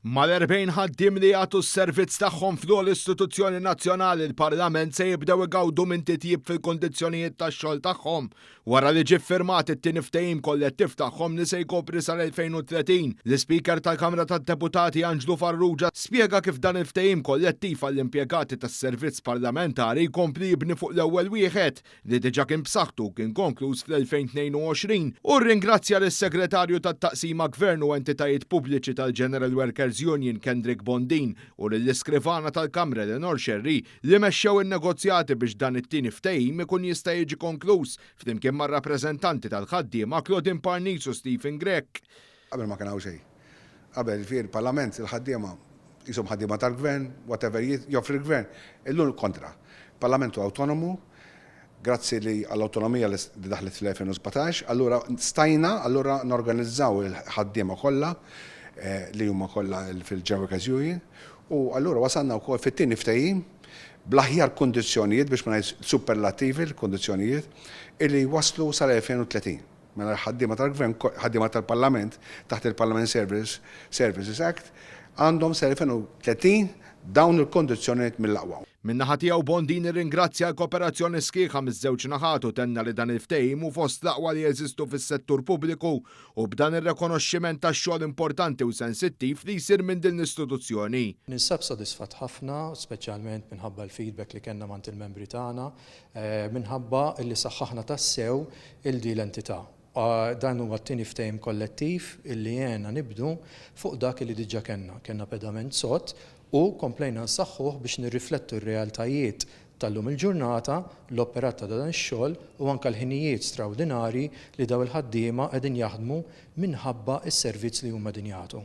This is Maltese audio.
Mal-40 ħaddiem li jagħtu s-servizz tagħhom fl istituzzjoni nazzjonali l-Parlament se jibdew igawdu minn titjib fil-kondizzjonijiet tax-xogħol tagħhom wara li ġie ffirmat it-tieni ftehim kollettiv tagħhom li se jkopri sal-2030. L-Ispeaker tal-Kamra tad-Deputati Anġlu Farrugia spjega kif dan il-ftehim kollettiv għall-impjegati tas-servizz parlamentari jkompli jibni fuq l-ewwel wieħed li diġà kien b'saħħtu kien konkluż fl-2022 u rringrazzja lis-Segretarju tat-Taqsima Gvern u entitajiet pubbliċi tal-General Workers Union Kendrick Bondin u l-iskrivana tal-Kamra Lenore Xerri li mexxew in-negozjati biex dan it-tieni ftehim ikun jista' jiġi konkluż flimkien mar-rappreżentanti tal-ħaddiema Claudine Parnis u Stephen Grech. Qabel ma kien hawn xejn. Qabel fil-Parlament il-ħaddiema qishom ħaddiema tal-Gvern, whatever joffri l-Gvern, illum kontra. Parlamentu autonomu, grazzi li għall-autonomija li daħlet fl-2017, allura stajna norganizzaw il-ħaddiema kollha li huma kollha fil-General Workers Union u allura wasalna wkoll fit-tieni ftehim bl-aħjar kundizzjonijiet biex ma ngħid superlattivi l-kundizzjonijiet illi waslu sal-2030. Mela ħaddiema tal-Gvern, ħaddiema tal-Parlament taħt il-Parliament Services Act għandhom sal-2030 dawn il-kondizzjonijiet mill-aqwa. Min-naħa tiegħu Bondin irringrazzja l-kooperazzjoni sħiħa miż-żewġ naħat u tenna li dan il-ftehim hu fost l-aqwa li jeżistu fis-settur pubbliku u b'dan ir-rikonoxximent tax-xogħol importanti u sensittiv li jsir minn din l-istituzzjoni. Ninsab sodisfatt ħafna, speċjalment minħabba l-feedback li kellna mant il-membri tagħna, minħabba li saħħaħna tassew il-di l-entità. Dan huwa t-tieni ftehim kollettiv illi jena nibdu fuq dak li diġà kellna pedament sod u komplejna nsaħħuh biex nirriflettu r-realtajiet tal-lum il-ġurnata, l-operat ta' dan ix-xogħol u anke l-ħinijiet straordinari li daw il-ħaddiema qegħdin jaħdmu minħabba s-servizz li huma din jagħtu.